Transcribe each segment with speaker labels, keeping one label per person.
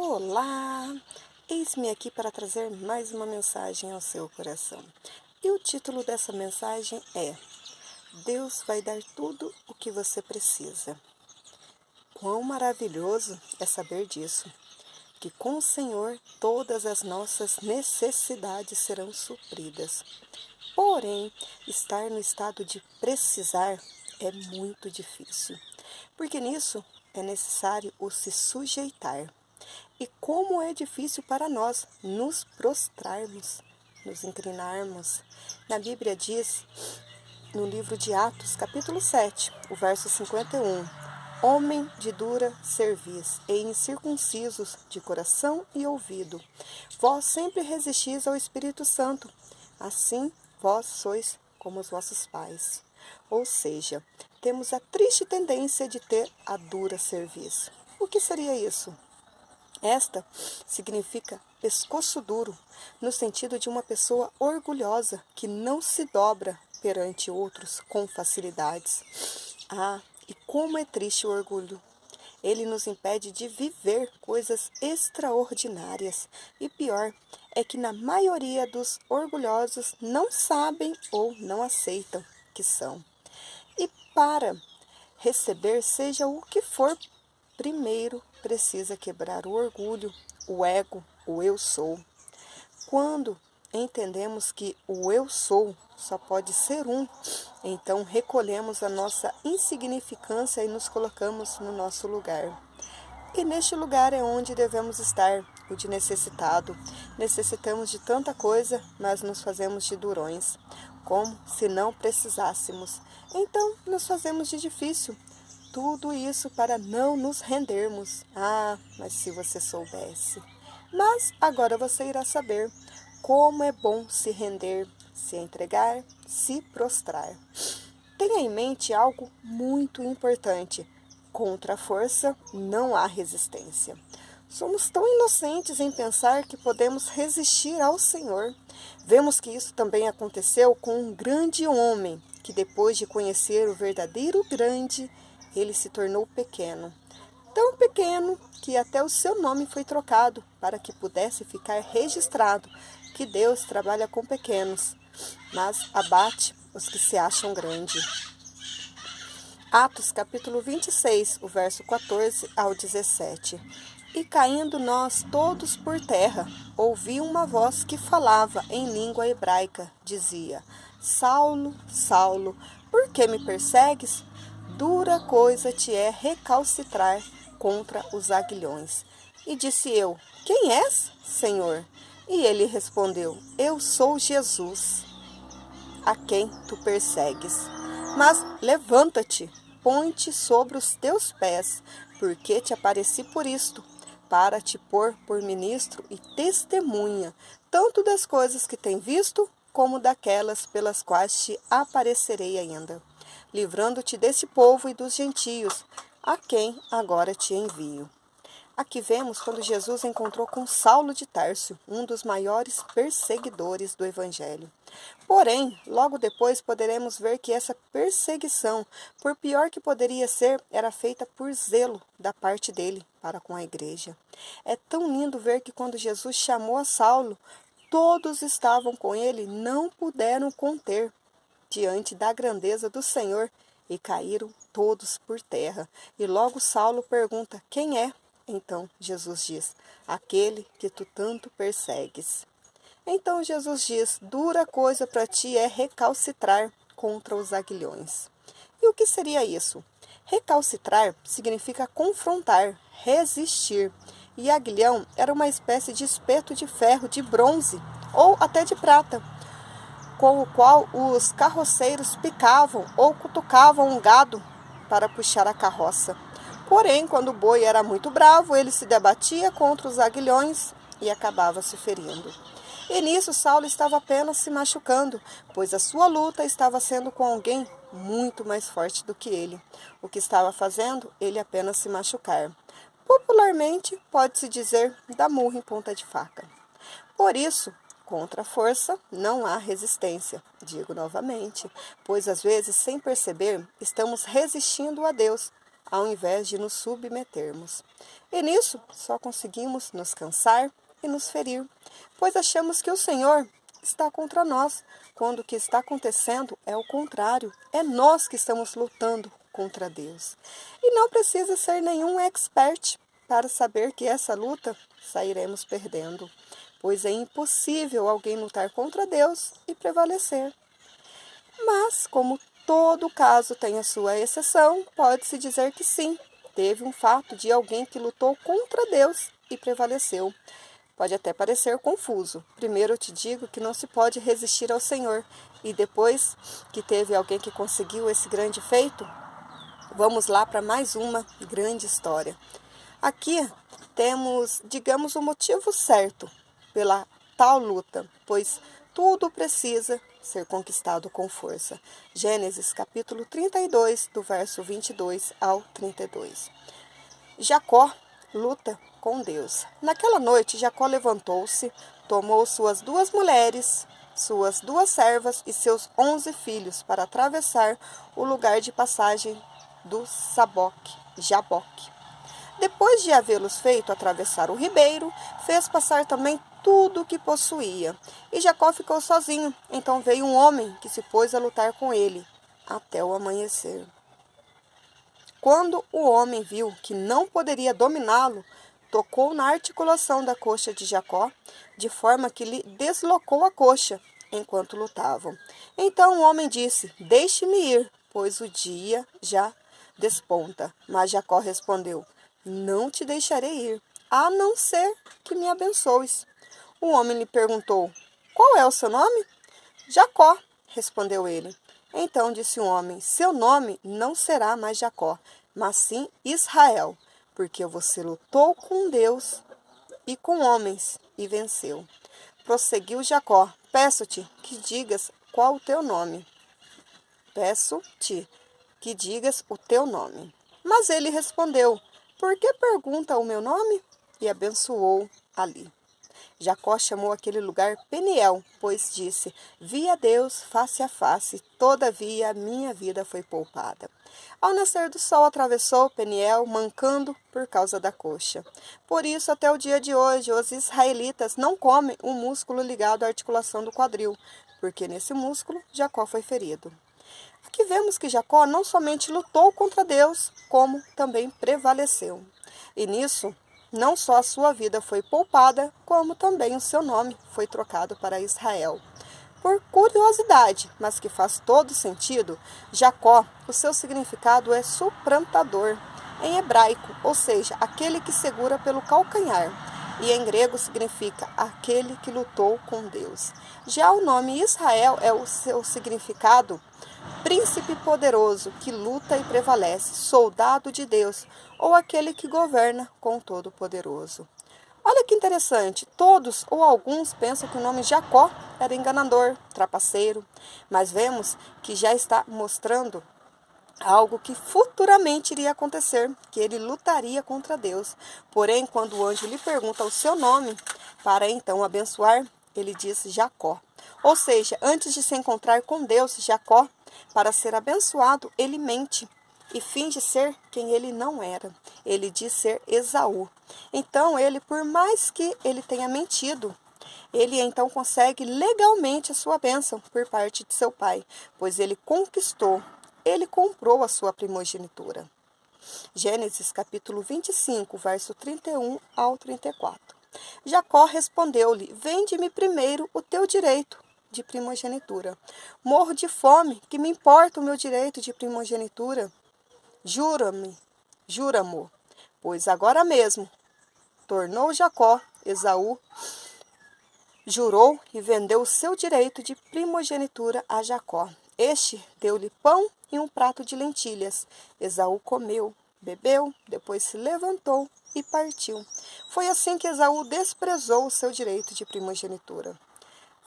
Speaker 1: Olá! Eis-me aqui para trazer mais uma mensagem ao seu coração. E o título dessa mensagem é: Deus vai dar tudo o que você precisa. Quão maravilhoso é saber disso, que com o Senhor todas as nossas necessidades serão supridas. Porém, estar no estado de precisar é muito difícil, porque nisso é necessário o se sujeitar. E como é difícil para nós nos prostrarmos, nos inclinarmos. Na Bíblia diz, no livro de Atos, capítulo 7, o verso 51, homem de dura cerviz e incircuncisos de coração e ouvido, vós sempre resistis ao Espírito Santo, assim vós sois como os vossos pais. Ou seja, temos a triste tendência de ter a dura cerviz. O que seria isso? Esta significa pescoço duro, no sentido de uma pessoa orgulhosa que não se dobra perante outros com facilidades. Ah, e como é triste o orgulho! Ele nos impede de viver coisas extraordinárias. E pior é que na maioria dos orgulhosos não sabem ou não aceitam que são. E para receber seja o que for, primeiro precisa quebrar o orgulho, o ego, o eu sou. Quando entendemos que o eu sou só pode ser um, então recolhemos a nossa insignificância e nos colocamos no nosso lugar. E neste lugar é onde devemos estar, o de necessitado. Necessitamos de tanta coisa, mas nos fazemos de durões, como se não precisássemos. Então nos fazemos de difícil. Tudo isso para não nos rendermos. Ah, mas se você soubesse. Mas agora você irá saber como é bom se render, se entregar, se prostrar. Tenha em mente algo muito importante. Contra a força não há resistência. Somos tão inocentes em pensar que podemos resistir ao Senhor. Vemos que isso também aconteceu com um grande homem, que depois de conhecer o verdadeiro grande, ele se tornou pequeno. Tão pequeno que até o seu nome foi trocado, para que pudesse ficar registrado que Deus trabalha com pequenos, mas abate os que se acham grandes. Atos capítulo 26, o verso 14 ao 17. E caindo nós todos por terra, ouvi uma voz que falava em língua hebraica, dizia: Saulo, Saulo, por que me persegues? Dura coisa te é recalcitrar contra os aguilhões. E disse eu: Quem és, Senhor? E ele respondeu: Eu sou Jesus, a quem tu persegues. Mas levanta-te, põe-te sobre os teus pés, porque te apareci por isto, para te pôr por ministro e testemunha, tanto das coisas que tem visto, como daquelas pelas quais te aparecerei ainda, livrando-te desse povo e dos gentios, a quem agora te envio. Aqui vemos quando Jesus encontrou com Saulo de Tarso, um dos maiores perseguidores do Evangelho. Porém, logo depois poderemos ver que essa perseguição, por pior que poderia ser, era feita por zelo da parte dele para com a igreja. É tão lindo ver que quando Jesus chamou a Saulo, todos estavam com ele, não puderam conter diante da grandeza do Senhor e caíram todos por terra. E logo Saulo pergunta: Quem é? Então Jesus diz: Aquele que tu tanto persegues. Então Jesus diz: Dura coisa para ti é recalcitrar contra os aguilhões. E o que seria isso? Recalcitrar significa confrontar, resistir. E aguilhão era uma espécie de espeto de ferro, de bronze ou até de prata, com o qual os carroceiros picavam ou cutucavam um gado para puxar a carroça. Porém, quando o boi era muito bravo, ele se debatia contra os aguilhões e acabava se ferindo. E nisso Saulo estava apenas se machucando, pois a sua luta estava sendo com alguém muito mais forte do que ele. O que estava fazendo? Ele apenas se machucar. Popularmente, pode-se dizer, dar murro em ponta de faca. Por isso, contra a força não há resistência, digo novamente, pois às vezes, sem perceber, estamos resistindo a Deus, ao invés de nos submetermos. E nisso só conseguimos nos cansar e nos ferir, pois achamos que o Senhor está contra nós, quando o que está acontecendo é o contrário, é nós que estamos lutando contra Deus. E não precisa ser nenhum expert para saber que essa luta sairemos perdendo, pois é impossível alguém lutar contra Deus e prevalecer. Mas, como todo caso tem a sua exceção, pode-se dizer que sim, teve um fato de alguém que lutou contra Deus e prevaleceu. Pode até parecer confuso. Primeiro eu te digo que não se pode resistir ao Senhor. E depois que teve alguém que conseguiu esse grande feito, vamos lá para mais uma grande história. Aqui temos, digamos, o motivo certo pela tal luta, pois tudo precisa ser conquistado com força. Gênesis capítulo 32, do verso 22 ao 32. Jacó luta com Deus. Naquela noite, Jacó levantou-se, tomou suas 2 mulheres, suas 2 servas e seus 11 filhos para atravessar o lugar de passagem do Jaboque. Depois de havê-los feito atravessar o ribeiro, fez passar também tudo o que possuía. E Jacó ficou sozinho. Então veio um homem que se pôs a lutar com ele até o amanhecer. Quando o homem viu que não poderia dominá-lo, tocou na articulação da coxa de Jacó, de forma que lhe deslocou a coxa enquanto lutavam. Então o homem disse: "Deixe-me ir, pois o dia já desponta." Mas Jacó respondeu: "Não te deixarei ir, a não ser que me abençoes." O homem lhe perguntou: "Qual é o seu nome?" "Jacó", respondeu ele. Então disse o homem: "Seu nome não será mais Jacó, mas sim Israel, porque você lutou com Deus e com homens e venceu." Prosseguiu Jacó: "Peço-te que digas qual o teu nome." "Peço-te que digas o teu nome." Mas ele respondeu: "Por que pergunta o meu nome?" E abençoou ali. Jacó chamou aquele lugar Peniel, pois disse: "Vi a Deus face a face, todavia a minha vida foi poupada." Ao nascer do sol atravessou Peniel, mancando por causa da coxa. Por isso, até o dia de hoje, os israelitas não comem o músculo ligado à articulação do quadril, porque nesse músculo Jacó foi ferido. Aqui vemos que Jacó não somente lutou contra Deus, como também prevaleceu. E nisso, não só a sua vida foi poupada, como também o seu nome foi trocado para Israel. Por curiosidade, mas que faz todo sentido, Jacó, o seu significado é suplantador, em hebraico, ou seja, aquele que segura pelo calcanhar, e em grego significa aquele que lutou com Deus. Já o nome Israel é o seu significado príncipe poderoso que luta e prevalece, soldado de Deus, ou aquele que governa com o Todo-Poderoso. Olha que interessante, todos ou alguns pensam que o nome Jacó era enganador, trapaceiro, mas vemos que já está mostrando algo que futuramente iria acontecer, que ele lutaria contra Deus. Porém, quando o anjo lhe pergunta o seu nome, para então abençoar, ele diz Jacó. Ou seja, antes de se encontrar com Deus, Jacó, para ser abençoado, ele mente e finge ser quem ele não era. Ele diz ser Esaú. Então, ele, por mais que ele tenha mentido, ele então consegue legalmente a sua bênção por parte de seu pai, pois ele conquistou, ele comprou a sua primogenitura. Gênesis capítulo 25, verso 31 ao 34. Jacó respondeu-lhe: "Vende-me primeiro o teu direito de primogenitura. Morro de fome, que me importa o meu direito de primogenitura? Jura-mo, pois agora mesmo." Tornou Jacó, Esaú jurou e vendeu o seu direito de primogenitura a Jacó. Este deu-lhe pão e um prato de lentilhas. Esaú comeu, bebeu, depois se levantou e partiu. Foi assim que Esaú desprezou o seu direito de primogenitura.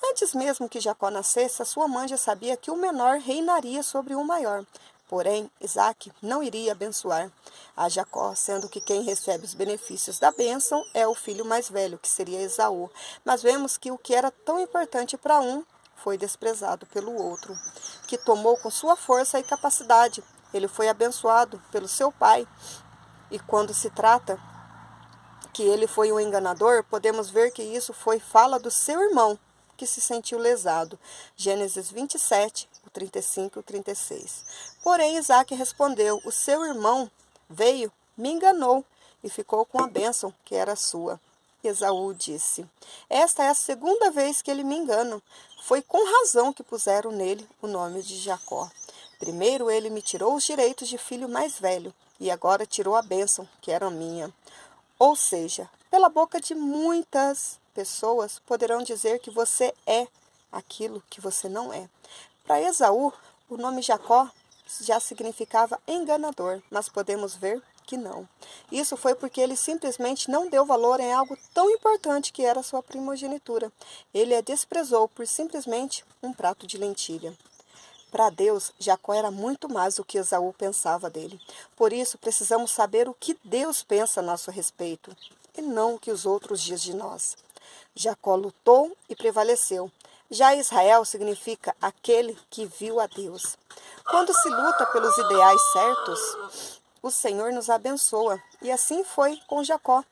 Speaker 1: Antes mesmo que Jacó nascesse, a sua mãe já sabia que o menor reinaria sobre o maior. Porém, Isaque não iria abençoar a Jacó, sendo que quem recebe os benefícios da bênção é o filho mais velho, que seria Esaú. Mas vemos que o que era tão importante para um foi desprezado pelo outro, que tomou com sua força e capacidade ele foi abençoado pelo seu pai. E quando se trata que ele foi um enganador, podemos ver que isso foi fala do seu irmão, que se sentiu lesado. Gênesis 27, o 35 e o 36. Porém, Isaque respondeu: o seu irmão veio, me enganou e ficou com a bênção que era sua. Esaú disse: esta é a segunda vez que ele me engana. Foi com razão que puseram nele o nome de Jacó. Primeiro ele me tirou os direitos de filho mais velho, e agora tirou a bênção que era minha. Ou seja, pela boca de muitas pessoas poderão dizer que você é aquilo que você não é. Para Esaú, o nome Jacó já significava enganador, mas podemos ver que não. Isso foi porque ele simplesmente não deu valor em algo tão importante que era a sua primogenitura. Ele a desprezou por simplesmente um prato de lentilha. Para Deus, Jacó era muito mais do que Esaú pensava dele. Por isso, precisamos saber o que Deus pensa a nosso respeito, e não o que os outros dizem de nós. Jacó lutou e prevaleceu. Já Israel significa aquele que viu a Deus. Quando se luta pelos ideais certos, o Senhor nos abençoa. E assim foi com Jacó.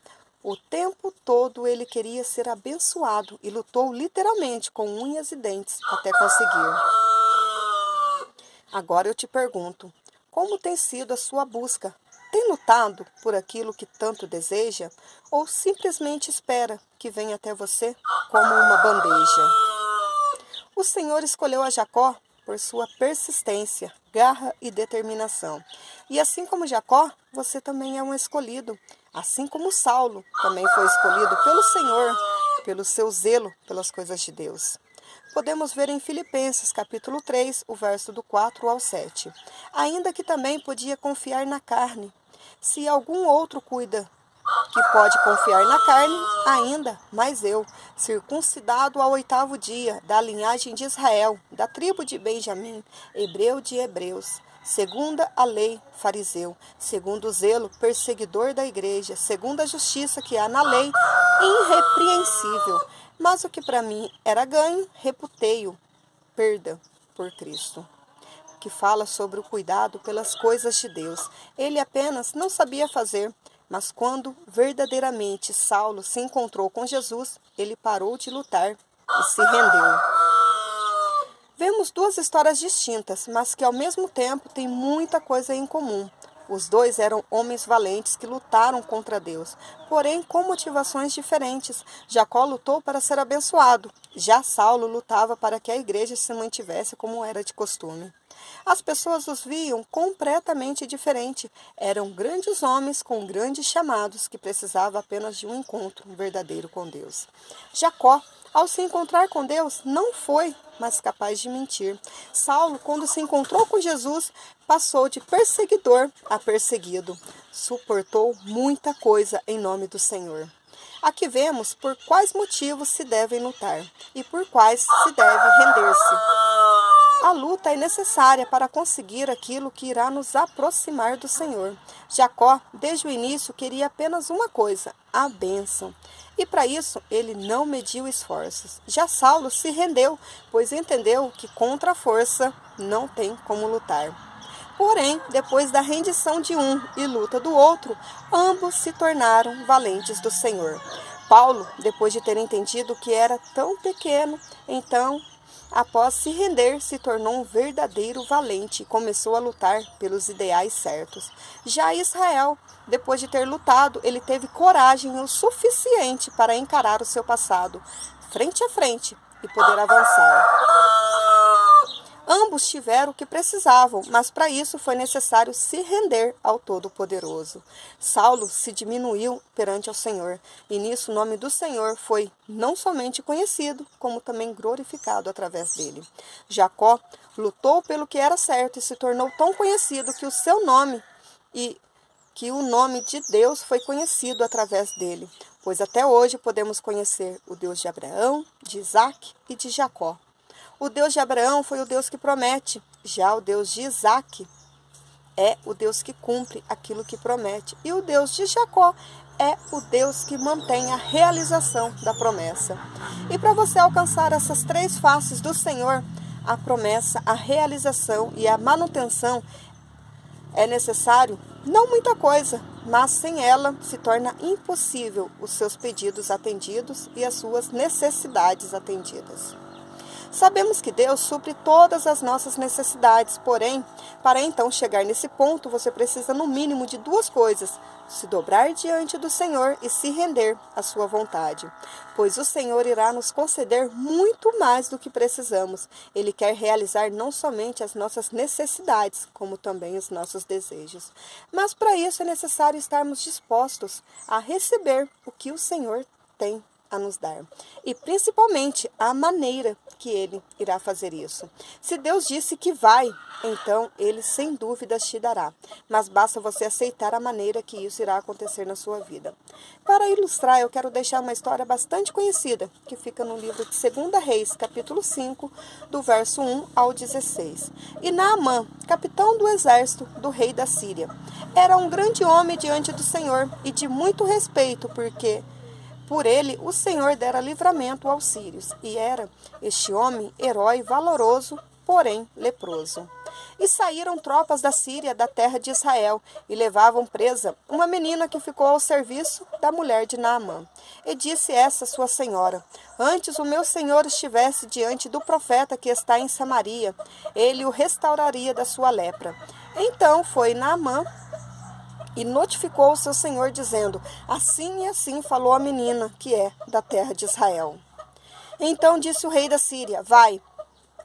Speaker 1: O tempo todo ele queria ser abençoado e lutou literalmente com unhas e dentes até conseguir. Agora eu te pergunto, como tem sido a sua busca? Tem lutado por aquilo que tanto deseja? Ou simplesmente espera que venha até você como uma bandeja? O Senhor escolheu a Jacó por sua persistência, garra e determinação. E assim como Jacó, você também é um escolhido. Assim como Saulo também foi escolhido pelo Senhor, pelo seu zelo pelas coisas de Deus. Podemos ver em Filipenses, capítulo 3, o verso do 4 ao 7. Ainda que também podia confiar na carne. Se algum outro cuida que pode confiar na carne, ainda, mas eu, circuncidado ao 8º dia, da linhagem de Israel, da tribo de Benjamim, hebreu de hebreus, segundo a lei, fariseu, segundo o zelo, perseguidor da igreja, segundo a justiça que há na lei, irrepreensível. Mas o que para mim era ganho, reputei-o perda por Cristo. Que fala sobre o cuidado pelas coisas de Deus. Ele apenas não sabia fazer, mas quando verdadeiramente Saulo se encontrou com Jesus, ele parou de lutar e se rendeu. Vemos duas histórias distintas, mas que ao mesmo tempo têm muita coisa em comum. Os dois eram homens valentes que lutaram contra Deus, porém com motivações diferentes. Jacó lutou para ser abençoado, já Saulo lutava para que a igreja se mantivesse como era de costume. As pessoas os viam completamente diferente. Eram grandes homens com grandes chamados que precisavam apenas de um encontro verdadeiro com Deus. Jacó, ao se encontrar com Deus, não foi mais capaz de mentir. Saulo, quando se encontrou com Jesus, passou de perseguidor a perseguido. Suportou muita coisa em nome do Senhor. Aqui vemos por quais motivos se devem lutar e por quais se deve render-se. A luta é necessária para conseguir aquilo que irá nos aproximar do Senhor. Jacó, desde o início, queria apenas uma coisa, a bênção. E para isso, ele não mediu esforços. Já Saulo se rendeu, pois entendeu que contra a força não tem como lutar. Porém, depois da rendição de um e luta do outro, ambos se tornaram valentes do Senhor. Paulo, depois de ter entendido que era tão pequeno, então, após se render, se tornou um verdadeiro valente e começou a lutar pelos ideais certos. Já Israel, depois de ter lutado, ele teve coragem o suficiente para encarar o seu passado, frente a frente, e poder avançar. Ambos tiveram o que precisavam, mas para isso foi necessário se render ao Todo-Poderoso. Saulo se diminuiu perante ao Senhor, e nisso o nome do Senhor foi não somente conhecido, como também glorificado através dele. Jacó lutou pelo que era certo e se tornou tão conhecido que o seu nome e que o nome de Deus foi conhecido através dele, pois até hoje podemos conhecer o Deus de Abraão, de Isaque e de Jacó. O Deus de Abraão foi o Deus que promete, já o Deus de Isaque é o Deus que cumpre aquilo que promete, e o Deus de Jacó é o Deus que mantém a realização da promessa. E para você alcançar essas três faces do Senhor, a promessa, a realização e a manutenção é necessário não muita coisa, mas sem ela se torna impossível os seus pedidos atendidos e as suas necessidades atendidas. Sabemos que Deus supre todas as nossas necessidades, porém, para então chegar nesse ponto, você precisa no mínimo de duas coisas: se dobrar diante do Senhor e se render à sua vontade. Pois o Senhor irá nos conceder muito mais do que precisamos. Ele quer realizar não somente as nossas necessidades, como também os nossos desejos. Mas para isso é necessário estarmos dispostos a receber o que o Senhor tem a nos dar, e principalmente a maneira que Ele irá fazer isso. Se Deus disse que vai, então Ele sem dúvidas te dará, mas basta você aceitar a maneira que isso irá acontecer na sua vida. Para ilustrar, eu quero deixar uma história bastante conhecida, que fica no livro de 2 Reis, capítulo 5, do verso 1 ao 16. E Naamã, capitão do exército do rei da Síria, era um grande homem diante do Senhor e de muito respeito, porque por ele o Senhor dera livramento aos sírios, e era este homem herói valoroso, porém leproso. E saíram tropas da Síria da terra de Israel, e levavam presa uma menina que ficou ao serviço da mulher de Naamã. E disse essa sua senhora: antes o meu senhor estivesse diante do profeta que está em Samaria, ele o restauraria da sua lepra. Então foi Naamã e notificou o seu senhor, dizendo: assim e assim falou a menina, que é da terra de Israel. Então disse o rei da Síria: vai,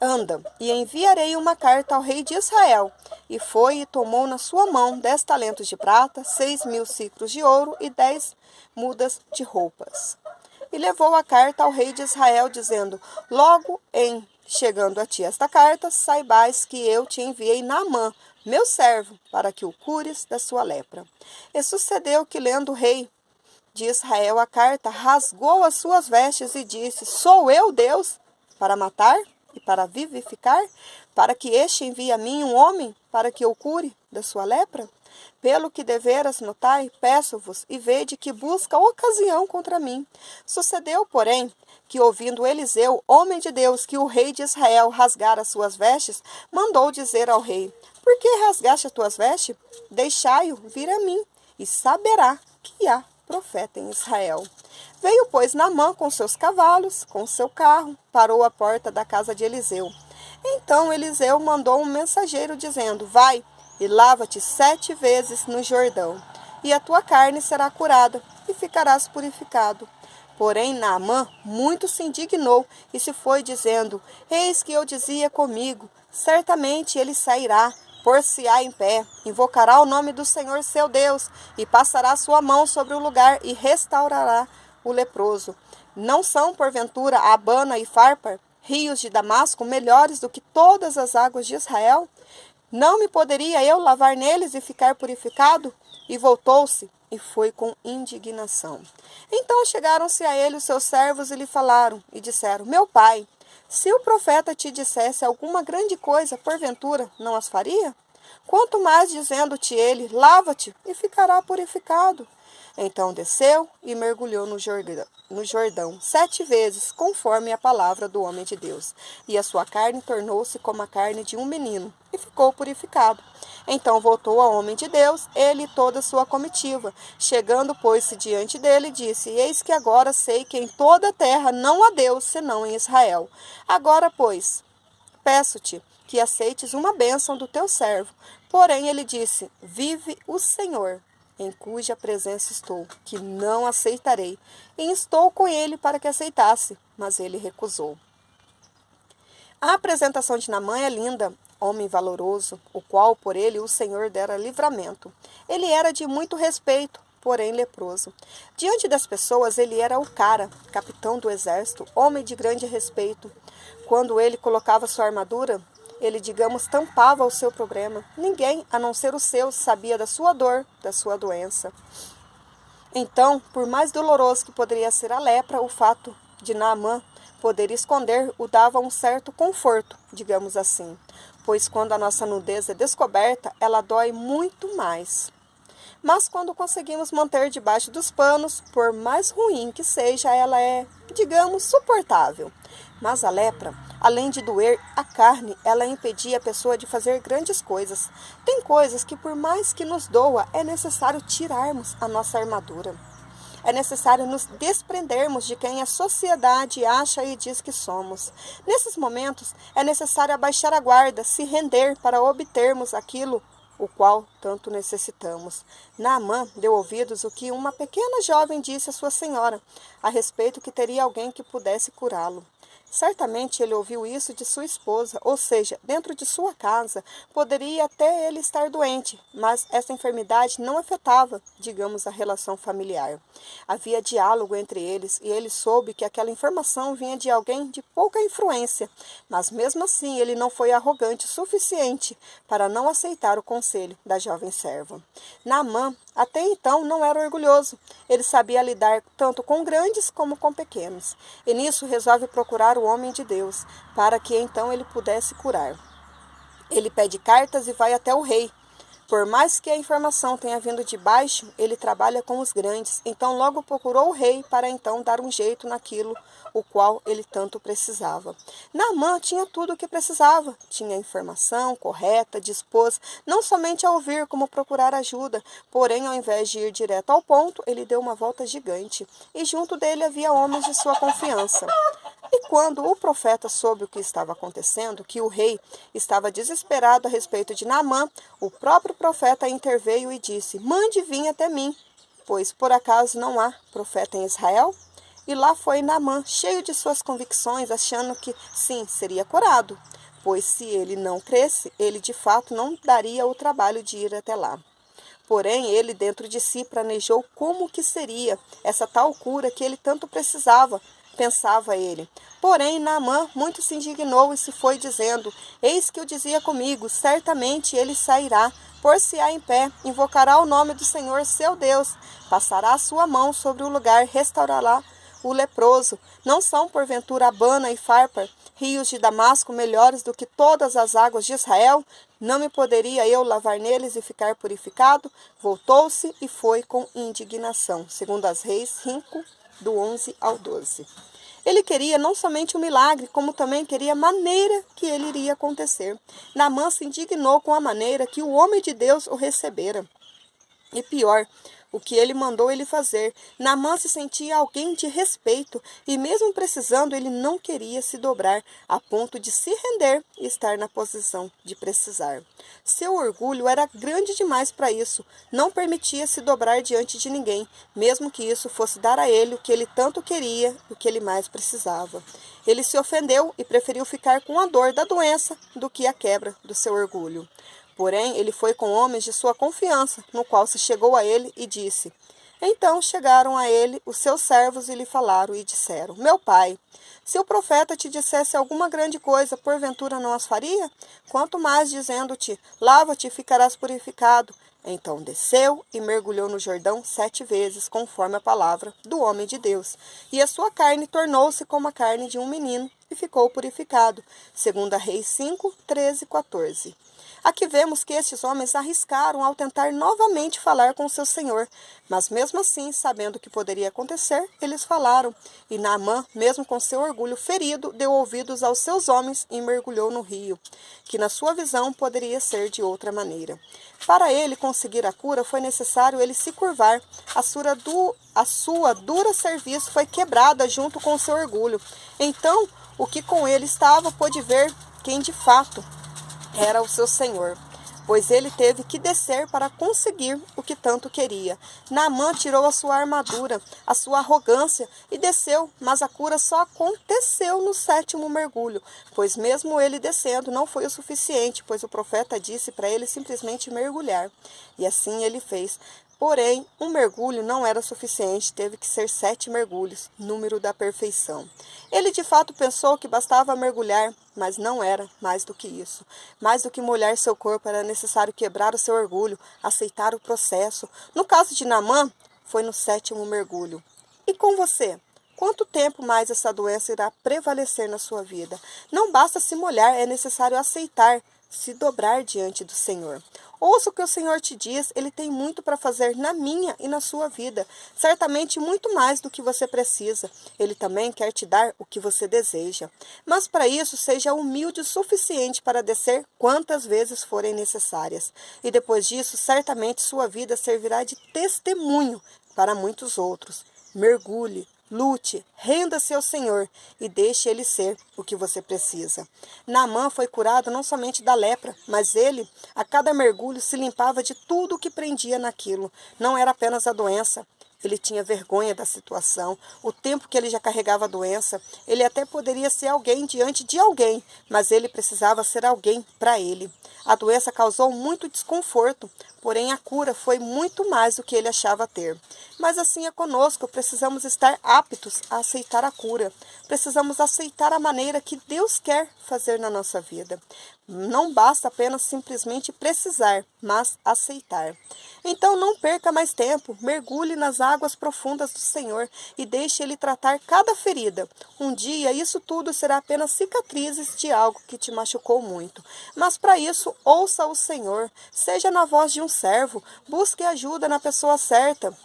Speaker 1: anda, e enviarei uma carta ao rei de Israel. E foi e tomou na sua mão 10 talentos de prata, 6.000 siclos de ouro e 10 mudas de roupas. E levou a carta ao rei de Israel, dizendo: logo em chegando a ti esta carta, saibais que eu te enviei Naamã, meu servo, para que o cures da sua lepra. E sucedeu que, lendo o rei de Israel a carta, rasgou as suas vestes e disse: sou eu Deus para matar e para vivificar, para que este envie a mim um homem para que eu cure da sua lepra? Pelo que deveras notai, peço-vos, e vede que busca ocasião contra mim. Sucedeu, porém, que, ouvindo Eliseu, homem de Deus, que o rei de Israel rasgara as suas vestes, mandou dizer ao rei: por que rasgaste as tuas vestes? Deixai-o vir a mim, e saberá que há profeta em Israel. Veio, pois, Naamã com seus cavalos, com seu carro, parou à porta da casa de Eliseu. Então Eliseu mandou um mensageiro, dizendo: vai, e lava-te 7 vezes no Jordão, e a tua carne será curada, e ficarás purificado. Porém Naamã muito se indignou, e se foi, dizendo: eis que eu dizia comigo, certamente ele sairá, por-se-á em pé, invocará o nome do Senhor seu Deus, e passará sua mão sobre o lugar, e restaurará o leproso. Não são, porventura, Abana e Farpar, rios de Damasco, melhores do que todas as águas de Israel? Não me poderia eu lavar neles e ficar purificado? E voltou-se e foi com indignação. Então chegaram-se a ele os seus servos e lhe falaram, e disseram: meu pai, se o profeta te dissesse alguma grande coisa, porventura não as faria? Quanto mais dizendo-te ele: lava-te e ficará purificado. Então desceu e mergulhou no Jordão 7 vezes, conforme a palavra do homem de Deus. E a sua carne tornou-se como a carne de um menino, e ficou purificado. Então voltou ao homem de Deus, ele e toda a sua comitiva. Chegando, pôs-se diante dele, disse: eis que agora sei que em toda a terra não há Deus, senão em Israel. Agora, pois, peço-te que aceites uma bênção do teu servo. Porém ele disse: vive o Senhor, em cuja presença estou, que não aceitarei. E instou com ele para que aceitasse, mas ele recusou. A apresentação de Naamã é linda, homem valoroso, o qual por ele o Senhor dera livramento. Ele era de muito respeito, porém leproso. Diante das pessoas ele era o cara, capitão do exército, homem de grande respeito. Quando ele colocava sua armadura, ele, digamos, tampava o seu problema. Ninguém, a não ser os seus, sabia da sua dor, da sua doença. Então, por mais doloroso que poderia ser a lepra, o fato de Naamã poder esconder o dava um certo conforto, digamos assim. Pois quando a nossa nudez é descoberta, ela dói muito mais. Mas quando conseguimos manter debaixo dos panos, por mais ruim que seja, ela é digamos, suportável. Mas a lepra, além de doer a carne, ela impedia a pessoa de fazer grandes coisas. Tem coisas que, por mais que nos doa, é necessário tirarmos a nossa armadura. É necessário nos desprendermos de quem a sociedade acha e diz que somos. Nesses momentos, é necessário abaixar a guarda, se render para obtermos aquilo o qual tanto necessitamos. Naamã deu ouvidos o que uma pequena jovem disse à sua senhora, a respeito que teria alguém que pudesse curá-lo. Certamente ele ouviu isso de sua esposa, ou seja, dentro de sua casa, poderia até ele estar doente, mas essa enfermidade não afetava, digamos, a relação familiar. Havia diálogo entre eles e ele soube que aquela informação vinha de alguém de pouca influência, mas mesmo assim ele não foi arrogante o suficiente para não aceitar o conselho da jovem serva. Naamã até então não era orgulhoso, ele sabia lidar tanto com grandes como com pequenos, e nisso resolve procurar o homem de Deus, para que então ele pudesse curar. Ele pede cartas e vai até o rei. Por mais que a informação tenha vindo de baixo, ele trabalha com os grandes, então logo procurou o rei para então dar um jeito naquilo o qual ele tanto precisava. Naamã tinha tudo o que precisava, tinha a informação correta, dispôs não somente a ouvir como procurar ajuda, porém ao invés de ir direto ao ponto, ele deu uma volta gigante, e junto dele havia homens de sua confiança. E quando o profeta soube o que estava acontecendo, que o rei estava desesperado a respeito de Naamã, o próprio profeta interveio e disse: "Mande vir até mim, pois por acaso não há profeta em Israel?" E lá foi Naamã, cheio de suas convicções, achando que sim, seria curado, pois se ele não cresce, ele de fato não daria o trabalho de ir até lá. Porém, ele dentro de si planejou como que seria essa tal cura que ele tanto precisava, pensava ele. Porém, Naamã muito se indignou e se foi dizendo: "Eis que o dizia comigo, certamente ele sairá, pôr-se-á em pé, invocará o nome do Senhor seu Deus, passará a sua mão sobre o lugar, restaurará o leproso. Não são, porventura, Abana e Farpar, rios de Damasco, melhores do que todas as águas de Israel? Não me poderia eu lavar neles e ficar purificado?" Voltou-se e foi com indignação. Segundo as Reis 5, do 11 ao 12. Ele queria não somente um milagre, como também queria a maneira que ele iria acontecer. Naamã se indignou com a maneira que o homem de Deus o recebera. E pior, o que ele mandou ele fazer. Naamã se sentia alguém de respeito e mesmo precisando ele não queria se dobrar a ponto de se render e estar na posição de precisar. Seu orgulho era grande demais para isso, não permitia se dobrar diante de ninguém, mesmo que isso fosse dar a ele o que ele tanto queria, o que ele mais precisava. Ele se ofendeu e preferiu ficar com a dor da doença do que a quebra do seu orgulho. Porém, ele foi com homens de sua confiança, no qual se chegou a ele e disse. Então chegaram a ele os seus servos e lhe falaram e disseram: "Meu pai, se o profeta te dissesse alguma grande coisa, porventura não as faria? Quanto mais dizendo-te: lava-te e ficarás purificado." Então desceu e mergulhou no Jordão 7 vezes, conforme a palavra do homem de Deus. E a sua carne tornou-se como a carne de um menino, e ficou purificado. Segundo Reis 5, 13, 14. Aqui vemos que estes homens arriscaram ao tentar novamente falar com o seu senhor, mas mesmo assim, sabendo o que poderia acontecer, eles falaram. E Naamã, mesmo com seu orgulho ferido, deu ouvidos aos seus homens e mergulhou no rio, que na sua visão poderia ser de outra maneira. Para ele conseguir a cura, foi necessário ele se curvar. A sua dura serviço foi quebrada junto com seu orgulho. Então, o que com ele estava pôde ver quem de fato era o seu senhor, pois ele teve que descer para conseguir o que tanto queria. Naamã tirou a sua armadura, a sua arrogância e desceu, mas a cura só aconteceu no 7º mergulho, pois mesmo ele descendo não foi o suficiente, pois o profeta disse para ele simplesmente mergulhar. E assim ele fez. Porém, um mergulho não era suficiente, teve que ser 7 mergulhos, número da perfeição. Ele de fato pensou que bastava mergulhar, mas não era mais do que isso. Mais do que molhar seu corpo, era necessário quebrar o seu orgulho, aceitar o processo. No caso de Naamã, foi no 7º mergulho. E com você? Quanto tempo mais essa doença irá prevalecer na sua vida? Não basta se molhar, é necessário aceitar, se dobrar diante do Senhor. Ouça o que o Senhor te diz, Ele tem muito para fazer na minha e na sua vida. Certamente muito mais do que você precisa. Ele também quer te dar o que você deseja. Mas para isso, seja humilde o suficiente para descer quantas vezes forem necessárias. E depois disso, certamente sua vida servirá de testemunho para muitos outros. Mergulhe, lute, renda-se ao Senhor e deixe Ele ser o que você precisa. Naamã foi curado não somente da lepra, mas ele, a cada mergulho, se limpava de tudo o que prendia naquilo. Não era apenas a doença. Ele tinha vergonha da situação, o tempo que ele já carregava a doença. Ele até poderia ser alguém diante de alguém, mas ele precisava ser alguém para ele. A doença causou muito desconforto, porém a cura foi muito mais do que ele achava ter. Mas assim é conosco, precisamos estar aptos a aceitar a cura. Precisamos aceitar a maneira que Deus quer fazer na nossa vida. Não basta apenas simplesmente precisar, mas aceitar. Então não perca mais tempo, mergulhe nas águas profundas do Senhor e deixe Ele tratar cada ferida. Um dia isso tudo será apenas cicatrizes de algo que te machucou muito. Mas para isso, ouça o Senhor, seja na voz de um servo, busque ajuda na pessoa certa.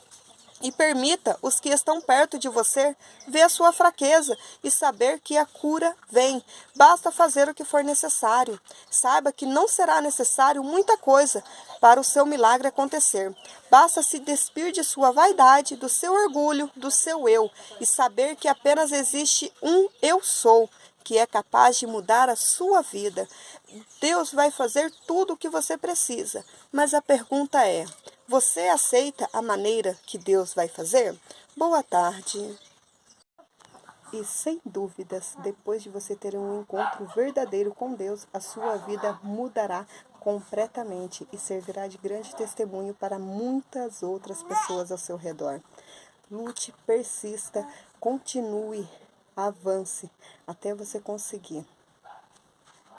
Speaker 1: E permita os que estão perto de você ver a sua fraqueza e saber que a cura vem. Basta fazer o que for necessário. Saiba que não será necessário muita coisa para o seu milagre acontecer. Basta se despir de sua vaidade, do seu orgulho, do seu eu e saber que apenas existe um eu sou, que é capaz de mudar a sua vida. Deus vai fazer tudo o que você precisa, mas a pergunta é: você aceita a maneira que Deus vai fazer? Boa tarde. E sem dúvidas, depois de você ter um encontro verdadeiro com Deus, a sua vida mudará completamente e servirá de grande testemunho para muitas outras pessoas ao seu redor. Lute, persista, continue, avance até você conseguir.